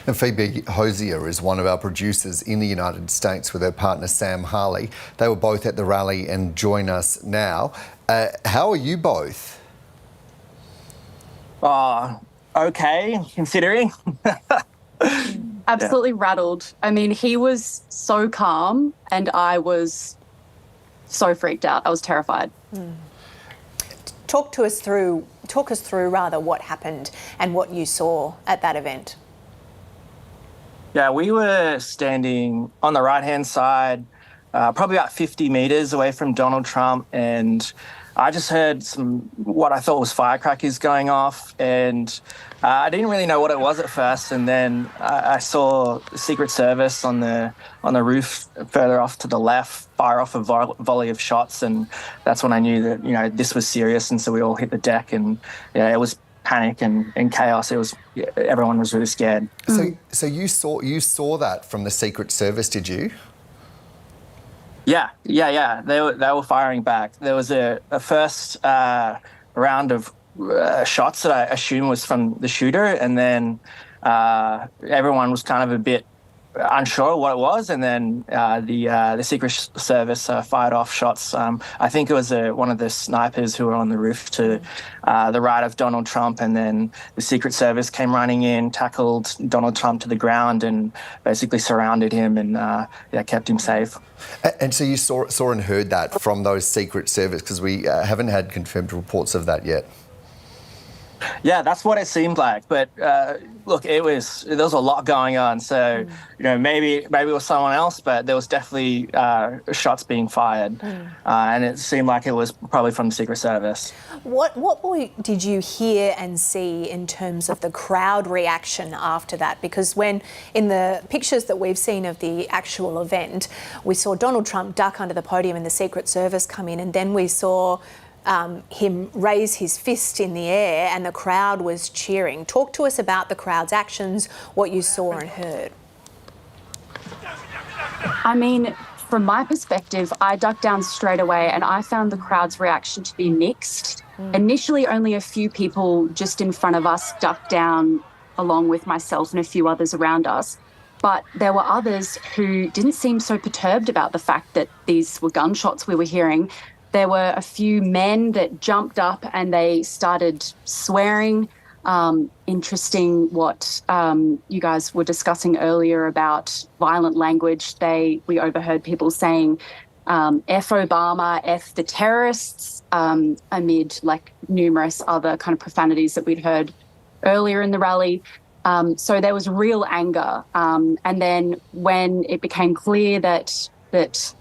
And Phoebe Hosier is one of our producers in the United States with her partner Sam Harley. They were both at the rally and join us now. How are you both? Okay, considering. Absolutely rattled. I mean, he was so calm and I was so freaked out. I was terrified. Talk us through what happened and what you saw at that event. Yeah, we were standing on the right-hand side, probably about 50 metres away from Donald Trump, and I just heard what I thought was firecrackers going off, and I didn't really know what it was at first, and then I saw the Secret Service on the roof further off to the left fire off a volley of shots, and that's when I knew that this was serious, and so we all hit the deck, and it was panic and chaos. Everyone was really scared. So you saw that from the Secret Service, did you? Yeah. They were firing back. There was a first round of shots that I assume was from the shooter, and then everyone was kind of a bit unsure what it was, and then the Secret Service fired off shots. I think it was one of the snipers who were on the roof to the right of Donald Trump, and then the Secret Service came running in, tackled Donald Trump to the ground, and basically surrounded him and kept him safe. And so you saw and heard that from those Secret Service, because we haven't had confirmed reports of that yet. Yeah, that's what it seemed like. But look, there was a lot going on. So maybe it was someone else, but there was definitely shots being fired, and it seemed like it was probably from the Secret Service. What did you hear and see in terms of the crowd reaction after that? Because when in the pictures that we've seen of the actual event, we saw Donald Trump duck under the podium and the Secret Service come in, and then we saw him raise his fist in the air and the crowd was cheering. Talk to us about the crowd's actions, what you saw and heard. I mean, from my perspective, I ducked down straight away and I found the crowd's reaction to be mixed. Initially, only a few people just in front of us ducked down, along with myself and a few others around us. But there were others who didn't seem so perturbed about the fact that these were gunshots we were hearing. There were a few men that jumped up and they started swearing. Interesting what you guys were discussing earlier about violent language. We overheard people saying F Obama, F the terrorists, amid numerous other kind of profanities that we'd heard earlier in the rally. So there was real anger. And then when it became clear that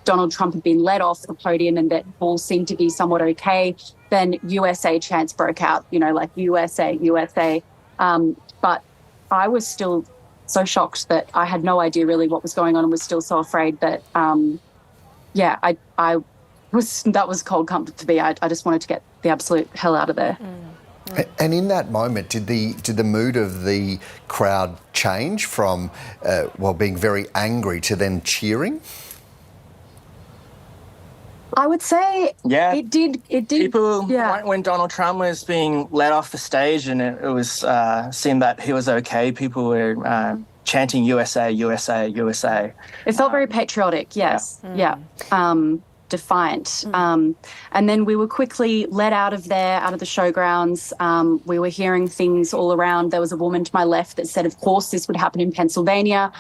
Donald Trump had been let off the podium and that all seemed to be somewhat okay, then USA chants broke out, USA, USA. But I was still so shocked that I had no idea really what was going on and was still so afraid that, that was cold comfort for me. I just wanted to get the absolute hell out of there. And in that moment, did the mood of the crowd change from, being very angry to then cheering? I would say it did. People, when Donald Trump was being let off the stage and it was seemed that he was okay, people were chanting USA, USA, USA. It felt very patriotic, yes. Yeah. Defiant. And then we were quickly let out of the showgrounds. We were hearing things all around. There was a woman to my left that said, of course, this would happen in Pennsylvania.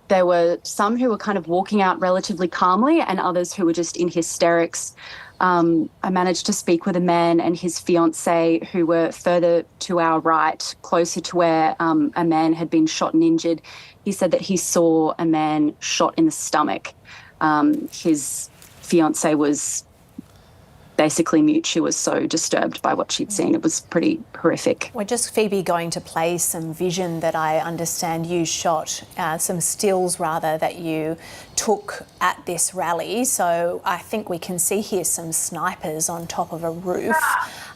There were some who were kind of walking out relatively calmly and others who were just in hysterics. I managed to speak with a man and his fiancée who were further to our right, closer to where a man had been shot and injured. He said that he saw a man shot in the stomach. His fiancée was basically mute. She was so disturbed by what she'd seen. It was pretty horrific. We're just, Phoebe, going to play some vision that I understand you shot, some stills rather that you took at this rally. So I think we can see here some snipers on top of a roof.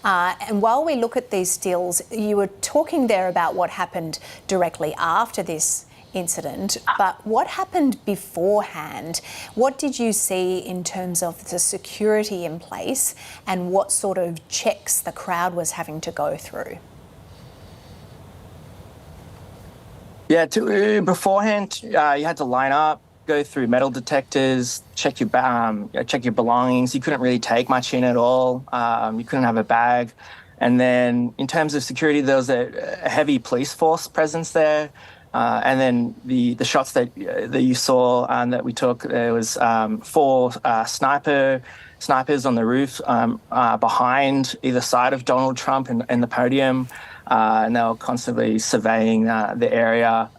And while we look at these stills, you were talking there about what happened directly after this incident, but what happened beforehand? What did you see in terms of the security in place and what sort of checks the crowd was having to go through? Yeah, beforehand, you had to line up, go through metal detectors, check your belongings. You couldn't really take much in at all. You couldn't have a bag. And then in terms of security, there was a heavy police force presence there. And then the shots that you saw that we took, there was four snipers on the roof behind either side of Donald Trump in the podium. And they were constantly surveying the area.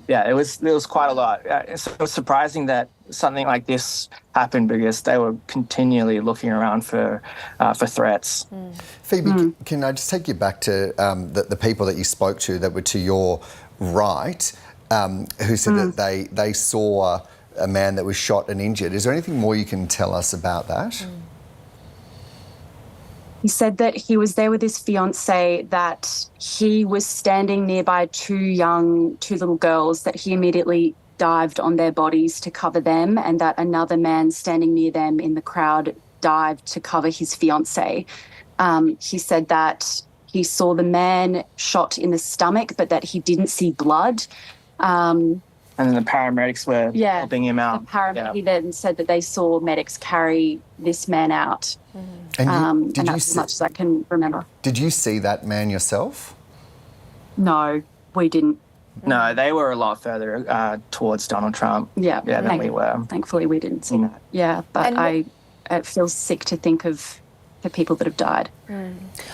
It was quite a lot. So it was surprising that something like this happened because they were continually looking around for threats. Phoebe, can I just take you back to the people that you spoke to that were to your right, who said that they saw a man that was shot and injured. Is there anything more you can tell us about that? He said that he was there with his fiancee, that he was standing nearby two little girls, that he immediately dived on their bodies to cover them, and that another man standing near them in the crowd dived to cover his fiancee. He said that he saw the man shot in the stomach, but that he didn't see blood. And then the paramedics were helping him out. He then said that they saw medics carry this man out. And and that's as much as I can remember. Did you see that man yourself? No, we didn't. No, they were a lot further towards Donald Trump than we were. Thankfully, we didn't see that. Yeah, but it feels sick to think of the people that have died.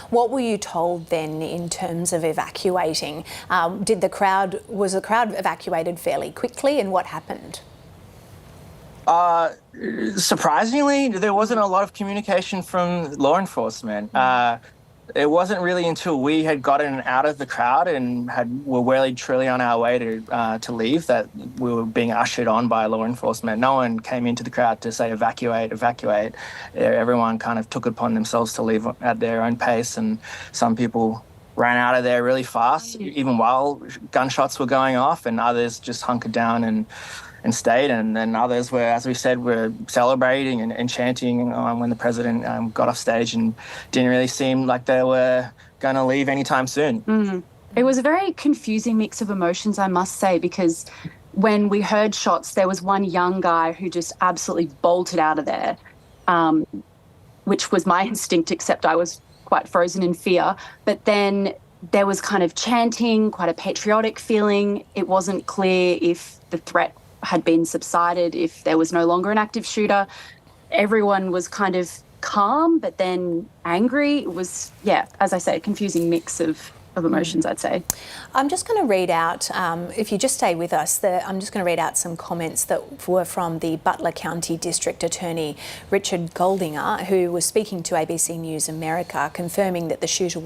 What were you told then in terms of evacuating? Was the crowd evacuated fairly quickly, and what happened? Surprisingly, there wasn't a lot of communication from law enforcement. It wasn't really until we had gotten out of the crowd and were well and truly on our way to leave that we were being ushered on by law enforcement. No one came into the crowd to say evacuate, evacuate. Everyone kind of took it upon themselves to leave at their own pace, and some people ran out of there really fast, even while gunshots were going off, and others just hunkered down and stayed, and then others were, as we said, were celebrating and chanting when the president got off stage, and didn't really seem like they were going to leave anytime soon. It was a very confusing mix of emotions, I must say, because when we heard shots, there was one young guy who just absolutely bolted out of there, which was my instinct, except I was quite frozen in fear. But then there was kind of chanting, quite a patriotic feeling. It wasn't clear if the threat had been subsided, if there was no longer an active shooter. Everyone was kind of calm, but then angry. It was, as I say, a confusing mix of emotions, I'd say. I'm just going to read out, if you just stay with us, I'm just going to read out some comments that were from the Butler County District Attorney Richard Goldinger, who was speaking to ABC News America, confirming that the shooter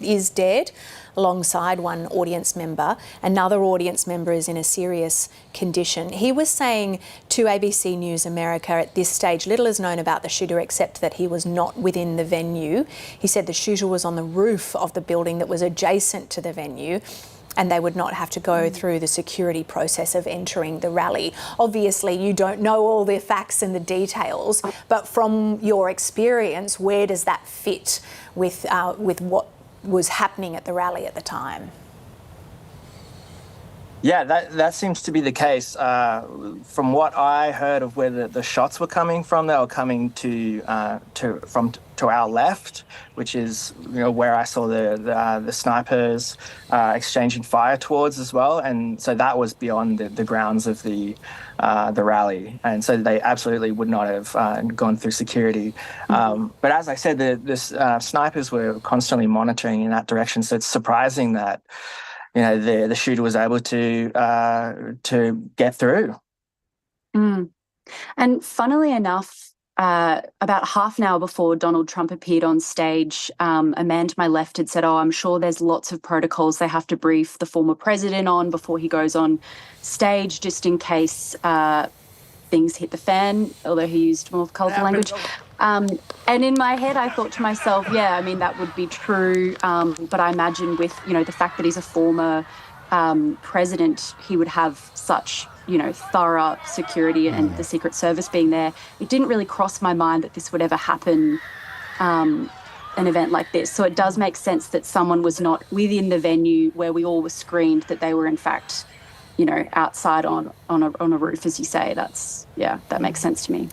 is dead, alongside one audience member. Another audience member is in a serious condition. He was saying to ABC News America, at this stage, little is known about the shooter except that he was not within the venue. He said the shooter was on the roof of the building that was adjacent to the venue, and they would not have to go through the security process of entering the rally. Obviously, you don't know all the facts and the details, but from your experience, where does that fit with what was happening at the rally at the time? Yeah, that seems to be the case. From what I heard of where the shots were coming from, they were coming to our left, which is where I saw the snipers exchanging fire towards as well, and so that was beyond the grounds of the rally, and so they absolutely would not have gone through security. But as I said, the snipers were constantly monitoring in that direction, so it's surprising that the shooter was able to get through. And funnily enough, about half an hour before Donald Trump appeared on stage, a man to my left had said, I'm sure there's lots of protocols they have to brief the former president on before he goes on stage, just in case things hit the fan, although he used more colourful language. And in my head, I thought to myself, that would be true. But I imagine with, the fact that he's a former president, he would have such, thorough security and the Secret Service being there. It didn't really cross my mind that this would ever happen, an event like this. So it does make sense that someone was not within the venue where we all were screened, that they were in fact outside on a roof, as you say. That makes sense to me.